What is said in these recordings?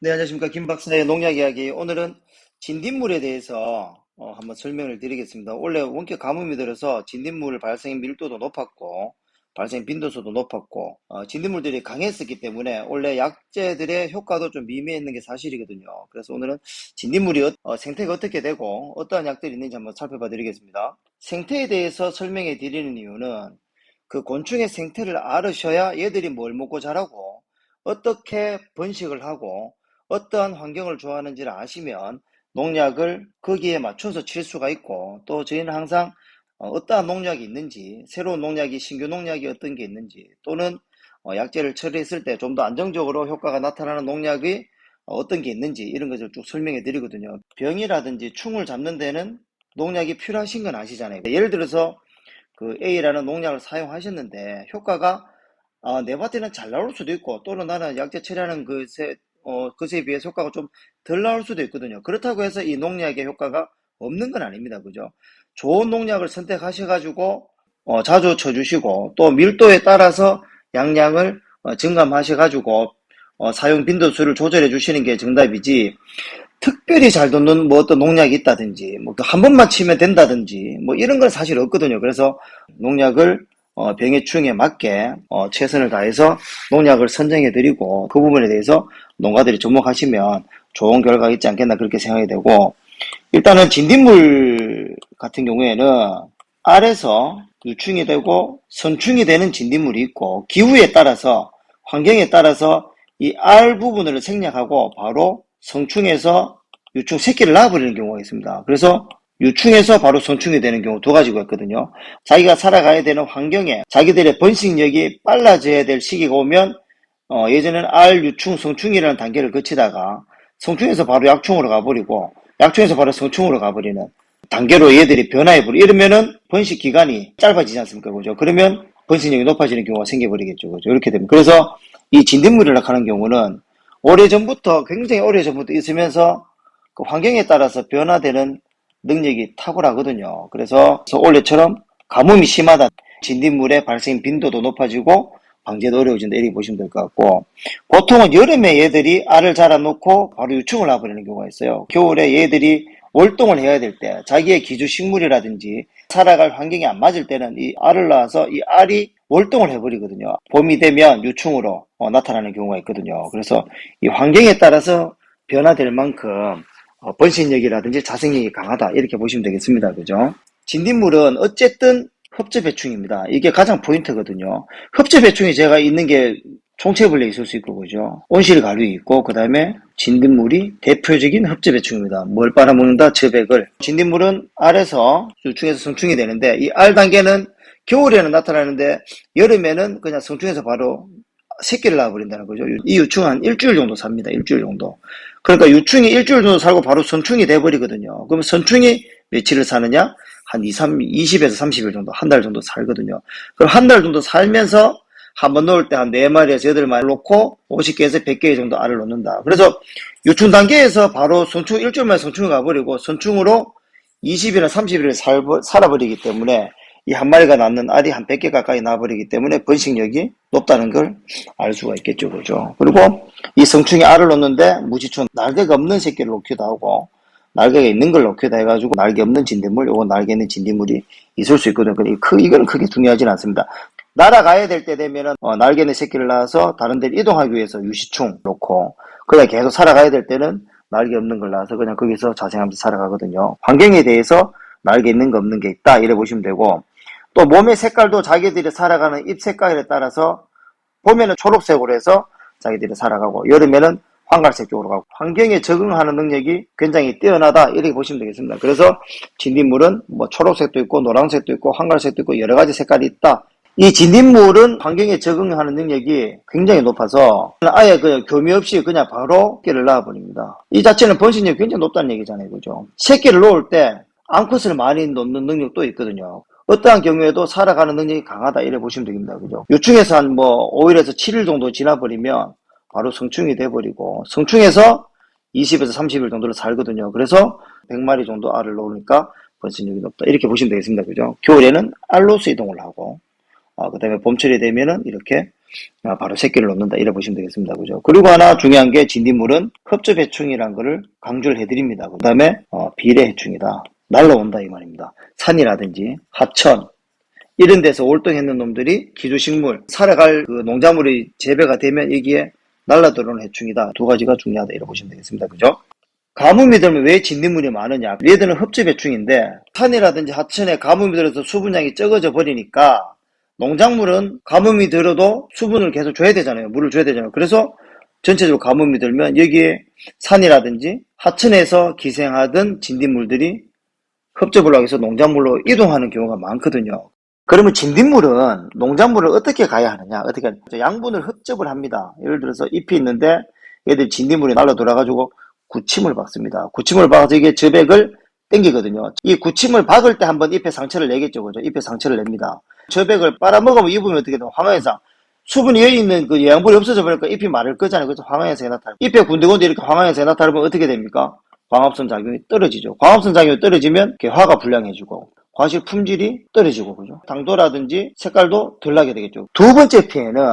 네, 안녕하십니까. 김 박사의 농약 이야기. 오늘은 진딧물에 대해서 한번 설명을 드리겠습니다. 원래 원격 가뭄이 들어서 진딧물 발생 밀도도 높았고, 발생 빈도수도 높았고, 진딧물들이 강했었기 때문에 원래 약재들의 효과도 좀 미미했는 게 사실이거든요. 그래서 오늘은 진딧물이 생태가 어떻게 되고, 어떠한 약들이 있는지 한번 살펴봐 드리겠습니다. 생태에 대해서 설명해 드리는 이유는 그 곤충의 생태를 알으셔야 얘들이 뭘 먹고 자라고, 어떻게 번식을 하고, 어떠한 환경을 좋아하는지를 아시면 농약을 거기에 맞춰서 칠 수가 있고, 또 저희는 항상 어떠한 농약이 있는지, 새로운 농약이, 신규 농약이 어떤 게 있는지, 또는 약재를 처리했을 때 좀 더 안정적으로 효과가 나타나는 농약이 어떤 게 있는지 이런 것을 쭉 설명해 드리거든요. 병이라든지 충을 잡는 데는 농약이 필요하신 건 아시잖아요. 예를 들어서 그 A라는 농약을 사용하셨는데 효과가 내 밭에는 잘 나올 수도 있고, 또는 나는 약재 처리하는 것에 비해서 효과가 좀 덜 나올 수도 있거든요. 그렇다고 해서 이 농약의 효과가 없는 건 아닙니다. 그죠? 좋은 농약을 선택하셔가지고 자주 쳐주시고, 또 밀도에 따라서 양량을 증감하셔가지고 사용 빈도수를 조절해 주시는 게 정답이지, 특별히 잘 돕는 뭐 어떤 농약이 있다든지, 뭐 한 번만 치면 된다든지, 뭐 이런 건 사실 없거든요. 그래서 농약을 병의 충에 맞게 최선을 다해서 농약을 선정해 드리고, 그 부분에 대해서 농가들이 접목하시면 좋은 결과가 있지 않겠나 그렇게 생각이 되고, 일단은 진딧물 같은 경우에는 알에서 유충이 되고 선충이 되는 진딧물이 있고, 기후에 따라서, 환경에 따라서 이 알 부분을 생략하고 바로 성충에서 유충 새끼를 낳아버리는 경우가 있습니다. 그래서 유충에서 바로 성충이 되는 경우 두 가지가 있거든요. 자기가 살아가야 되는 환경에 자기들의 번식력이 빨라져야 될 시기가 오면 예전에는 알, 유충, 성충이라는 단계를 거치다가 성충에서 바로 약충으로 가버리고, 약충에서 바로 성충으로 가버리는 단계로 얘들이 변화해버리고, 이러면은 번식 기간이 짧아지지 않습니까? 그죠? 그러면 번식력이 높아지는 경우가 생겨버리겠죠. 그죠? 이렇게 되면. 그래서 이 진딧물이라고 하는 경우는 오래전부터, 굉장히 오래전부터 있으면서 그 환경에 따라서 변화되는 능력이 탁월하거든요. 그래서 원래처럼 가뭄이 심하다, 진딧물의 발생 빈도도 높아지고 방제도 어려워진다, 이렇게 보시면 될 것 같고, 보통은 여름에 얘들이 알을 자라놓고 바로 유충을 놔버리는 경우가 있어요. 겨울에 얘들이 월동을 해야 될 때, 자기의 기주 식물이라든지 살아갈 환경이 안 맞을 때는 이 알을 낳아서 이 알이 월동을 해버리거든요. 봄이 되면 유충으로 나타나는 경우가 있거든요. 그래서 이 환경에 따라서 변화될 만큼 번식력이라든지 자생력이 강하다, 이렇게 보시면 되겠습니다. 그죠? 진딧물은 어쨌든 흡접해충입니다. 이게 가장 포인트거든요. 흡접해충이 제가 있는 게 총체벌레 있을 수 있고, 그죠? 온실가루 있고, 그 다음에 진딧물이 대표적인 흡접해충입니다. 뭘 빨아먹는다? 저백을. 진딧물은 알에서 유충에서 성충이 되는데, 이 알 단계는 겨울에는 나타나는데 여름에는 그냥 성충에서 바로 새끼를 낳아버린다는 거죠. 이 유충은 한 일주일 정도 삽니다. 일주일 정도. 그러니까 유충이 일주일 정도 살고 바로 성충이 돼버리거든요. 그럼 성충이 며칠을 사느냐? 한 20에서 30일 정도, 한 달 정도 살거든요. 그럼 한 달 정도 살면서 한 번 놓을 때 한 4마리에서 8마리 놓고 50개에서 100개 정도 알을 놓는다. 그래서 유충 단계에서 바로 성충, 일주일 만에 성충을 가버리고 성충으로 20일이나 30일을 살아버리기 때문에 이 한 마리가 낳는 알이 한 100개 가까이 나버리기 때문에 번식력이 높다는 걸 알 수가 있겠죠. 그죠? 그리고 이 성충이 알을 놓는데 무지충, 날개가 없는 새끼를 놓기도 하고, 날개가 있는 걸 놓기도 해가지고 날개 없는 진딧물, 요거 날개 있는 진딧물이 있을 수 있거든요. 이거는 크게 중요하진 않습니다. 날아가야 될 때 되면은 날개 있는 새끼를 낳아서 다른 데를 이동하기 위해서 유시충 놓고, 그냥 계속 살아가야 될 때는 날개 없는 걸 낳아서 그냥 거기서 자생하면서 살아가거든요. 환경에 대해서 날개 있는 거 없는 게 있다, 이래 보시면 되고, 또 몸의 색깔도 자기들이 살아가는 잎 색깔에 따라서 봄에는 초록색으로 해서 자기들이 살아가고, 여름에는 황갈색 쪽으로 가고, 환경에 적응하는 능력이 굉장히 뛰어나다, 이렇게 보시면 되겠습니다. 그래서 진딧물은 뭐 초록색도 있고 노란색도 있고 황갈색도 있고 여러 가지 색깔이 있다. 이 진딧물은 환경에 적응하는 능력이 굉장히 높아서 아예 그 교미 없이 그냥 바로 새끼를 낳아버립니다. 이 자체는 번식력이 굉장히 높다는 얘기잖아요. 그죠? 새끼를 놓을 때 암컷을 많이 놓는 능력도 있거든요. 어떠한 경우에도 살아가는 능력이 강하다, 이래 보시면 됩니다. 그죠? 유충에서 한 뭐 5일에서 7일 정도 지나버리면 바로 성충이 돼버리고, 성충에서 20에서 30일 정도를 살거든요. 그래서 100마리 정도 알을 놓으니까 번식력이 높다, 이렇게 보시면 되겠습니다. 그죠? 겨울에는 알로스 이동을 하고, 그 다음에 봄철이 되면은 이렇게 바로 새끼를 놓는다. 이래 보시면 되겠습니다. 그죠? 그리고 하나 중요한 게 진딧물은 흡접해충이라는 거를 강조를 해드립니다. 그 다음에 비례해충이다. 날라온다 이 말입니다. 산이라든지 하천 이런 데서 월동했는 놈들이 기주식물, 살아갈 그 농작물이 재배가 되면 여기에 날라들어오는 해충이다. 두 가지가 중요하다. 이렇게 보시면 되겠습니다. 그죠? 가뭄이 들면 왜 진딧물이 많으냐? 얘들은 흡접해충인데 산이라든지 하천에 가뭄이 들어서 수분량이 적어져 버리니까 농작물은 가뭄이 들어도 수분을 계속 줘야 되잖아요. 물을 줘야 되잖아요. 그래서 전체적으로 가뭄이 들면 여기에 산이라든지 하천에서 기생하던 진딧물들이 흡접을 하기 위해서 농작물로 이동하는 경우가 많거든요. 그러면 진딧물은 농작물을 어떻게 가야 하느냐? 어떻게 양분을 흡접을 합니다. 예를 들어서 잎이 있는데 얘들 진딧물이 날라 돌아가지고 구침을 박습니다. 구침을 박아서 이게 저백을 당기거든요. 이 구침을 박을 때 한번 잎에 상처를 내겠죠. 그죠? 잎에 상처를 냅니다. 저백을 빨아먹으면 입으면 어떻게 되면 황화현상. 수분이 여기 있는 그 영양분이 없어져 버리니까 잎이 마를 거잖아요. 그래서 황화현상이 나타나요. 잎에 군데군데 이렇게 황화현상이 나타나면 어떻게 됩니까? 광합성 작용이 떨어지죠. 광합성 작용이 떨어지면 화가 불량해지고 과실 품질이 떨어지고 그죠. 당도라든지 색깔도 덜 나게 되겠죠. 두 번째 피해는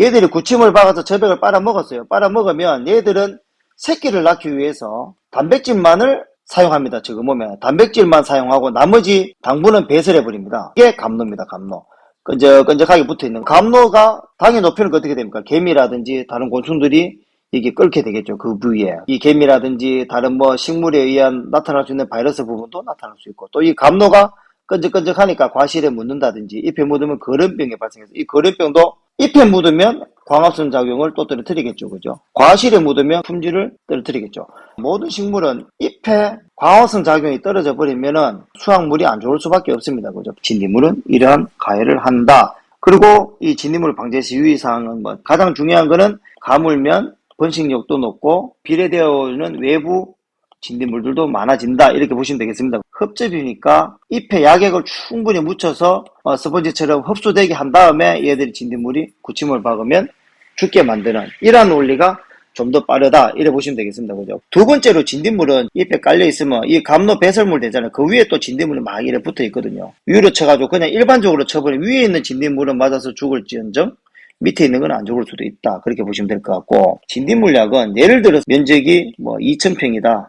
얘들이 구침을 박아서 저백을 빨아먹었어요. 빨아먹으면 얘들은 새끼를 낳기 위해서 단백질만을 사용합니다. 지금 보면 단백질만 사용하고 나머지 당분은 배설해버립니다. 이게 감로입니다. 감로. 끈적끈적하게 붙어있는 감로가 당이 높이는 어떻게 됩니까? 개미라든지 다른 곤충들이 이게 끓게 되겠죠. 그 부위에. 이 개미라든지 다른 식물에 의한 나타날 수 있는 바이러스 부분도 나타날 수 있고 또 이 감로가 끈적끈적하니까 과실에 묻는다든지 잎에 묻으면 거름병이 발생해서 이 거름병도 잎에 묻으면 광합성 작용을 또 떨어뜨리겠죠. 그죠? 과실에 묻으면 품질을 떨어뜨리겠죠. 모든 식물은 잎에 광합성 작용이 떨어져 버리면은 수확물이 안 좋을 수밖에 없습니다. 그죠? 진딧물은 이러한 가해를 한다. 그리고 이 진딧물 방제 시 유의사항은 가장 중요한 거는 가물면 번식력도 높고 비례되어오는 외부 진딧물들도 많아진다. 이렇게 보시면 되겠습니다. 흡접이니까 잎에 약액을 충분히 묻혀서 스펀지처럼 흡수되게 한 다음에 얘들이 진딧물이 구침을 박으면 죽게 만드는 이러한 원리가 좀 더 빠르다. 이래 보시면 되겠습니다. 그죠? 두 번째로 진딧물은 잎에 깔려 있으면 이 감로 배설물 되잖아요. 그 위에 또 진딧물이 막 이래 붙어 있거든요. 위로 쳐가지고 그냥 일반적으로 쳐버리면 위에 있는 진딧물은 맞아서 죽을지언정 밑에 있는 건 안 죽을 수도 있다. 그렇게 보시면 될 것 같고 진딧물약은 예를 들어서 면적이 2,000평이다.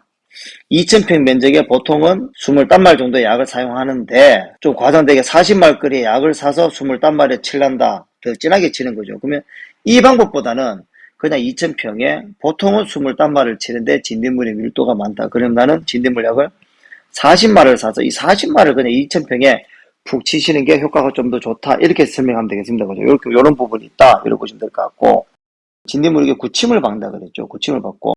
2,000평 면적에 보통은 20단말 정도의 약을 사용하는데 좀 과장되게 40말거리의 약을 사서 20단말에 칠한다. 더 진하게 치는 거죠. 그러면 이 방법보다는 그냥 2,000평에 보통은 20단말을 치는데 진딧물의 밀도가 많다. 그럼 나는 진딧물약을 40말을 사서 이 40말을 그냥 2,000평에 푹 치시는 게 효과가 좀 더 좋다. 이렇게 설명하면 되겠습니다. 그죠? 이렇게, 요런 부분이 있다. 이렇게 보시면 될 것 같고, 진딧물에게 구침을 박는다 그랬죠. 구침을 박고,